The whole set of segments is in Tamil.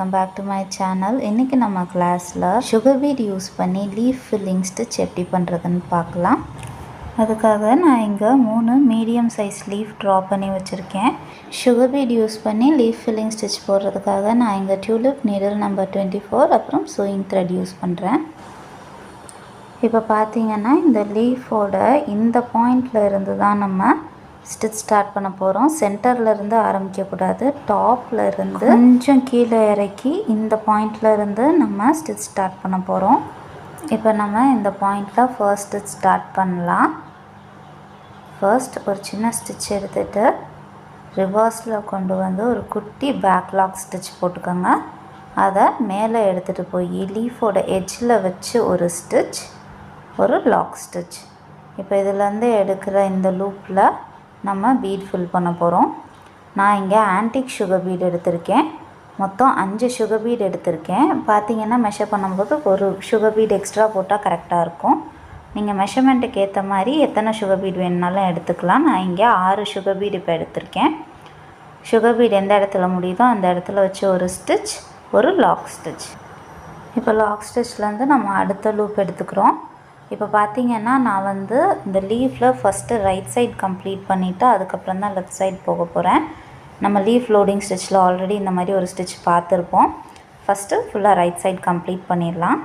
Welcome back to my channel. இன்றைக்கி நம்ம கிளாஸில் சுகர் பீட் யூஸ் பண்ணி லீஃப் ஃபில்லிங் ஸ்டிச் எப்படி பண்ணுறதுன்னு பார்க்கலாம். அதுக்காக நான் இங்கே 3 மீடியம் சைஸ் லீஃப் ட்ரா பண்ணி வச்சுருக்கேன். சுகர் பீட் யூஸ் பண்ணி லீஃப் ஃபில்லிங் ஸ்டிச் போடுறதுக்காக நான் இங்கே டியூலிப் நீடில் நம்பர் 24 அப்புறம் சூயிங் த்ரெட் யூஸ் பண்ணுறேன். இப்போ பார்த்தீங்கன்னா இந்த லீஃபோட இந்த பாயிண்டில் இருந்து தான் நம்ம ஸ்டிச் ஸ்டார்ட் பண்ண போகிறோம். சென்டரில் இருந்து ஆரம்பிக்கக்கூடாது, டாப்பில் இருந்து கொஞ்சம் கீழே இறக்கி இந்த பாயிண்டில் இருந்து நம்ம ஸ்டிச் ஸ்டார்ட் பண்ண போகிறோம். இப்போ நம்ம இந்த பாயிண்டில் ஃபர்ஸ்ட் ஸ்டிச் ஸ்டார்ட் பண்ணலாம். ஃபர்ஸ்ட் ஒரு சின்ன ஸ்டிச் எடுத்துகிட்டு ரிவர்ஸில் கொண்டு வந்து ஒரு குட்டி பேக்லாக் ஸ்டிச் போட்டுக்கோங்க. அதை மேலே எடுத்துகிட்டு போய் லீஃபோட எட்ஜில் வச்சு ஒரு ஸ்டிச், ஒரு லாக் ஸ்டிச். இப்போ இதிலேருந்து எடுக்கிற இந்த லூப்பில் நம்ம பீட் ஃபில் பண்ண போகிறோம். நான் இங்கே ஆன்டிக் சுகர் பீட் எடுத்திருக்கேன். மொத்தம் 5 சுகர் பீட் எடுத்திருக்கேன். பார்த்திங்கன்னா மெஷர் பண்ணும்போது ஒரு சுகர் பீட் எக்ஸ்ட்ரா போட்டால் கரெக்டாக இருக்கும். நீங்கள் மெஷர்மெண்ட்டுக்கு ஏற்ற மாதிரி எத்தனை சுகர் பீட் வேணுனாலும் எடுத்துக்கலாம். நான் இங்கே 6 சுகர் பீட் இப்போ எடுத்திருக்கேன். சுகர் பீட் எந்த இடத்துல முடியுதோ அந்த இடத்துல வச்சு ஒரு ஸ்டிச், ஒரு லாக் ஸ்டிச். இப்போ லாக் ஸ்டிச்லேருந்து நம்ம அடுத்த லூப் எடுத்துக்கிறோம். இப்போ பார்த்திங்கன்னா நான் வந்து இந்த லீஃபில் ஃபஸ்ட்டு ரைட் சைட் கம்ப்ளீட் பண்ணிவிட்டு அதுக்கப்புறம் தான் லெஃப்ட் சைட் போக போகிறேன். நம்ம லீஃப் லோடிங் ஸ்டிச்சில் ஆல்ரெடி இந்த மாதிரி ஒரு ஸ்டிச் பார்த்துருப்போம். ஃபஸ்ட்டு ஃபுல்லாக ரைட் சைட் கம்ப்ளீட் பண்ணிடலாம்.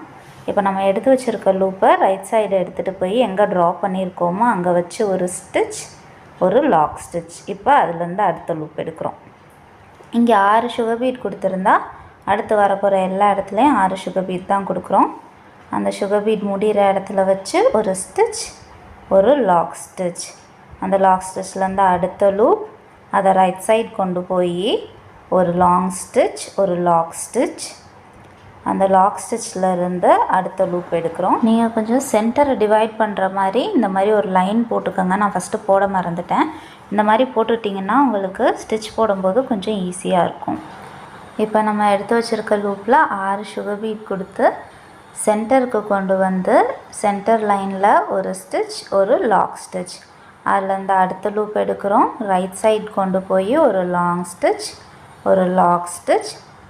இப்போ நம்ம எடுத்து வச்சுருக்க லூப்பை ரைட் சைடு எடுத்துகிட்டு போய் எங்கே ட்ரா பண்ணியிருக்கோமோ அங்கே வச்சு ஒரு ஸ்டிச், ஒரு லாக் ஸ்டிச். இப்போ அதுலேருந்து அடுத்த லூப் எடுக்கிறோம். இங்கே 6 சுகர் பீட் கொடுத்துருந்தா அடுத்து வரப்போகிற எல்லா இடத்துலையும் 6 சுகர் பீட் தான் கொடுக்குறோம். அந்த சுகர் பீட் முடிகிற இடத்துல வச்சு ஒரு ஸ்டிச், ஒரு லாக் ஸ்டிச். அந்த லாக் ஸ்டிச்லேருந்து அடுத்த லூப், அதை ரைட் சைட் கொண்டு போய் ஒரு லாங் ஸ்டிச், ஒரு லாக் ஸ்டிச். அந்த லாக் ஸ்டிச்சில் இருந்து அடுத்த லூப் எடுக்கிறோம். நீங்கள் கொஞ்சம் சென்டரை டிவைட் பண்ணுற மாதிரி இந்த மாதிரி ஒரு லைன் போட்டுக்கோங்க. நான் ஃபஸ்ட்டு போட மறந்துட்டேன். இந்த மாதிரி போட்டுட்டிங்கன்னா உங்களுக்கு ஸ்டிச் போடும்போது கொஞ்சம் ஈஸியாக இருக்கும். இப்போ நம்ம எடுத்து வச்சுருக்க லூப்பில் 6 சுகர் பீட் கொடுத்து சென்டருக்கு கொண்டு வந்து சென்டர் லைனில் ஒரு ஸ்டிச், ஒரு லாக் ஸ்டிச். அதுலேருந்து அடுத்த லூப் எடுக்கிறோம். ரைட் சைட் கொண்டு போய் ஒரு லாங் ஸ்டிச், ஒரு லாக் ஸ்டிச்.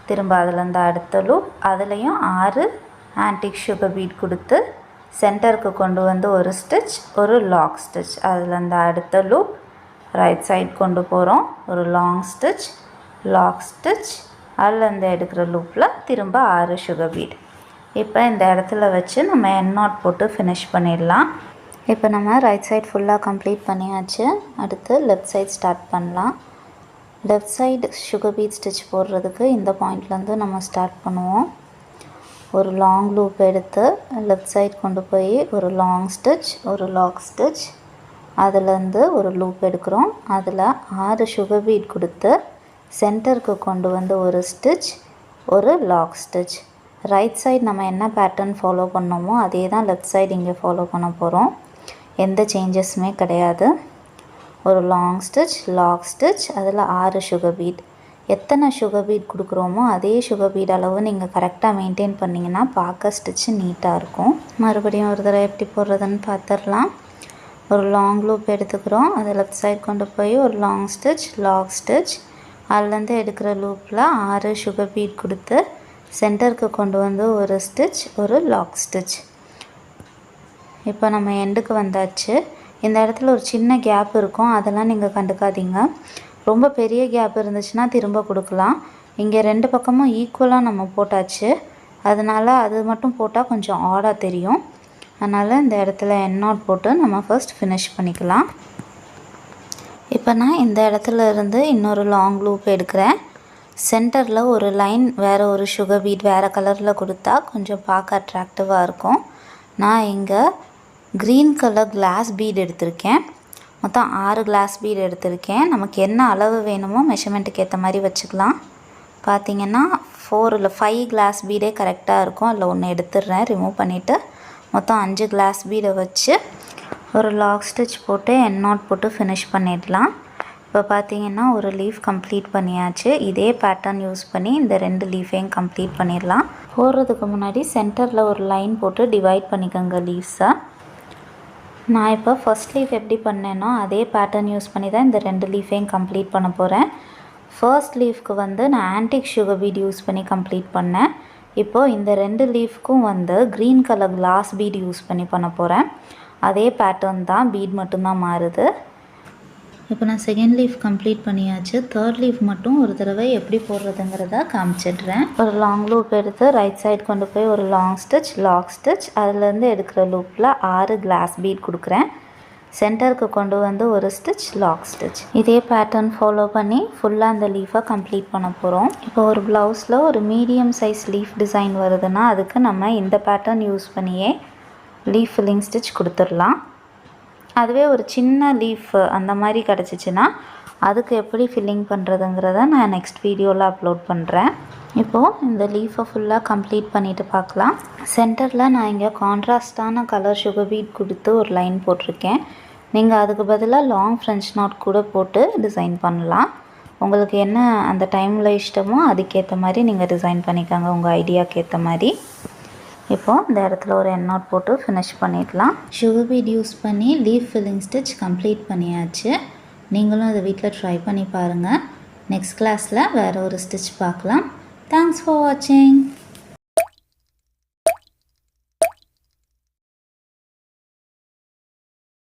திரும்ப அதுலேருந்து அடுத்த லூப், அதுலேயும் 6 ஆன்டிக் சுகர் பீட் கொடுத்து சென்டருக்கு கொண்டு வந்து ஒரு ஸ்டிச், ஒரு லாக் ஸ்டிச். அதுலேருந்து அடுத்த லூப், ரைட் சைட் கொண்டு போகிறோம், ஒரு லாங் ஸ்டிச், லாக் ஸ்டிச். அதுலேருந்து எடுக்கிற லூப்பில் திரும்ப 6 சுகர் பீட். இப்போ இந்த இடத்துல வச்சு நம்ம எண்ட் நாட் போட்டு ஃபினிஷ் பண்ணிடலாம். இப்போ நம்ம ரைட் சைட் ஃபுல்லாக கம்ப்ளீட் பண்ணியாச்சு. அடுத்து லெஃப்ட் சைட் ஸ்டார்ட் பண்ணலாம். Left side sugar beat stitch போடுறதுக்கு இந்த பாயிண்ட்லேருந்து நம்ம ஸ்டார்ட் பண்ணுவோம். ஒரு லாங் லூப் எடுத்து லெஃப்ட் சைட் கொண்டு போய் ஒரு லாங் ஸ்டிச், ஒரு லாக் ஸ்டிச். அதுலேருந்து ஒரு லூப் எடுக்கிறோம். அதில் 6 சுகர் பீட் கொடுத்து சென்டருக்கு கொண்டு வந்து ஒரு ஸ்டிச், ஒரு லாக் ஸ்டிச். ரைட் சைடு நம்ம என்ன பேட்டர்ன் ஃபாலோ பண்ணோமோ அதே தான் லெஃப்ட் சைடு இங்கே ஃபாலோ பண்ண போகிறோம். எந்த சேஞ்சஸுமே கிடையாது. ஒரு லாங் ஸ்டிச், லாக் ஸ்டிச், அதில் 6 சுகர் பீட். எத்தனை சுகர் பீட் கொடுக்குறோமோ அதே சுகர் பீட் அளவு நீங்கள் கரெக்டாக மெயின்டைன் பண்ணிங்கன்னா பார்க்க ஸ்டிச்சு நீட்டாக இருக்கும். மறுபடியும் ஒரு தடவை எப்படி போடுறதுன்னு பார்த்துடலாம். ஒரு லாங் லூப் எடுத்துக்கிறோம். அதை லெஃப்ட் சைடு கொண்டு போய் ஒரு லாங் ஸ்டிச், லாக் ஸ்டிச். அதுலேருந்து எடுக்கிற லூப்பில் 6 சுகர் பீட் கொடுத்து சென்டருக்கு கொண்டு வந்து ஒரு ஸ்டிச், ஒரு லாக் ஸ்டிச். இப்போ நம்ம எண்டுக்கு வந்தாச்சு. இந்த இடத்துல ஒரு சின்ன கேப் இருக்கும், அதெல்லாம் நீங்கள் கண்டுக்காதீங்க. ரொம்ப பெரிய கேப் இருந்துச்சுன்னா திரும்ப கொடுக்கலாம். இங்கே 2 பக்கமும் ஈக்குவலாக நம்ம போட்டாச்சு. அதனால் அது மட்டும் போட்டால் கொஞ்சம் ஆடாக தெரியும். அதனால் இந்த இடத்துல எண்ட் நாட் போட்டு நம்ம ஃபர்ஸ்ட் ஃபினிஷ் பண்ணிக்கலாம். இப்போ நான் இந்த இடத்துல இருந்து இன்னொரு லாங் லூப் எடுக்கிறேன். சென்டரில் ஒரு லைன் வேறு ஒரு சுகர் பீட் வேறு கலரில் கொடுத்தா கொஞ்சம் பார்க்க அட்ராக்டிவாக இருக்கும். நான் இங்கே க்ரீன் கலர் கிளாஸ் பீட் எடுத்திருக்கேன். மொத்தம் 6 கிளாஸ் பீட் எடுத்திருக்கேன். நமக்கு என்ன அளவு வேணுமோ மெஷர்மெண்ட்டுக்கு ஏற்ற மாதிரி வச்சுக்கலாம். பார்த்திங்கன்னா 4 இல்லை 5 கிளாஸ் பீடே கரெக்டாக இருக்கும். அதில் ஒன்று எடுத்துடுறேன், ரிமூவ் பண்ணிவிட்டு மொத்தம் 5 கிளாஸ் பீடை வச்சு ஒரு லாக் ஸ்டிச் போட்டு எண்ட் நாட் போட்டு ஃபினிஷ் பண்ணிடலாம். இப்போ பார்த்திங்கன்னா ஒரு லீஃப் கம்ப்ளீட் பண்ணியாச்சு. இதே பேட்டர்ன் யூஸ் பண்ணி இந்த 2 லீஃபையும் கம்ப்ளீட் பண்ணிடலாம். போடுறதுக்கு முன்னாடி சென்டரில் ஒரு லைன் போட்டு டிவைட் பண்ணிக்கோங்க லீவ்ஸை. நான் இப்போ ஃபர்ஸ்ட் லீஃப் எப்படி பண்ணேனோ அதே பேட்டர்ன் யூஸ் பண்ணி தான் இந்த 2 லீஃபையும் கம்ப்ளீட் பண்ண போகிறேன். ஃபர்ஸ்ட் லீஃப்க்கு வந்து நான் ஆன்டிக் சுகர் பீட் யூஸ் பண்ணி கம்ப்ளீட் பண்ணேன். இப்போது இந்த 2 லீஃப்க்கும் வந்து green colour glass beat use பண்ணி பண்ண போகிறேன். அதே பேட்டர்ன் தான், பீட் மட்டும்தான் மாறுது. இப்போ நான் செகண்ட் லீஃப் கம்ப்ளீட் பண்ணியாச்சு. தேர்ட் லீஃப் மட்டும் ஒரு தடவை எப்படி போடுறதுங்கிறத காமிச்சிடுறேன். ஒரு லாங் லூப் எடுத்து ரைட் சைடு கொண்டு போய் ஒரு லாங் ஸ்டிச், லாக் ஸ்டிச், அதுலேருந்து எடுக்கிற லூப்பில் 6 கிளாஸ் பீட் கொடுக்குறேன். சென்டருக்கு கொண்டு வந்து ஒரு ஸ்டிச், லாக் ஸ்டிச். இதே பேட்டர்ன் ஃபாலோ பண்ணி ஃபுல்லாக அந்த லீஃபை கம்ப்ளீட் பண்ண போகிறோம். இப்போ ஒரு ப்ளவுஸில் ஒரு மீடியம் சைஸ் லீஃப் டிசைன் வருதுன்னா அதுக்கு நம்ம இந்த பேட்டர்ன் யூஸ் பண்ணியே லீஃப் ஃபில்லிங் ஸ்டிச் கொடுத்துடலாம். அதுவே ஒரு சின்ன லீஃப் அந்த மாதிரி கிடச்சிச்சின்னா அதுக்கு எப்படி ஃபில்லிங் பண்ணுறதுங்கிறத நான் நெக்ஸ்ட் வீடியோவில் அப்லோட் பண்ணுறேன். இப்போது இந்த லீஃபை ஃபுல்லாக கம்ப்ளீட் பண்ணிவிட்டு பார்க்கலாம். சென்டரில் நான் இங்கே கான்ட்ராஸ்டான கலர் சுகர் பீட் கொடுத்து ஒரு லைன் போட்டிருக்கேன். நீங்கள் அதுக்கு பதிலாக லாங் ஃப்ரெஞ்ச் நாட் கூட போட்டு டிசைன் பண்ணலாம். உங்களுக்கு என்ன அந்த டைமில் இஷ்டமோ அதுக்கேற்ற மாதிரி நீங்கள் டிசைன் பண்ணிக்கோங்க, உங்கள் ஐடியாவுக்கு ஏற்ற மாதிரி. இப்போது இந்த இடத்துல ஒரு எண்ட் நாட் போட்டு ஃபினிஷ் பண்ணிடலாம். சுகர் பீட் யூஸ் பண்ணி லீஃப் ஃபில்லிங் ஸ்டிச் கம்ப்ளீட் பண்ணியாச்சு. நீங்களும் அதை வீட்டில் ட்ரை பண்ணி பாருங்கள். நெக்ஸ்ட் கிளாஸில் வேறு ஒரு ஸ்டிச் பார்க்கலாம். தேங்க்ஸ் ஃபார் வாட்சிங்.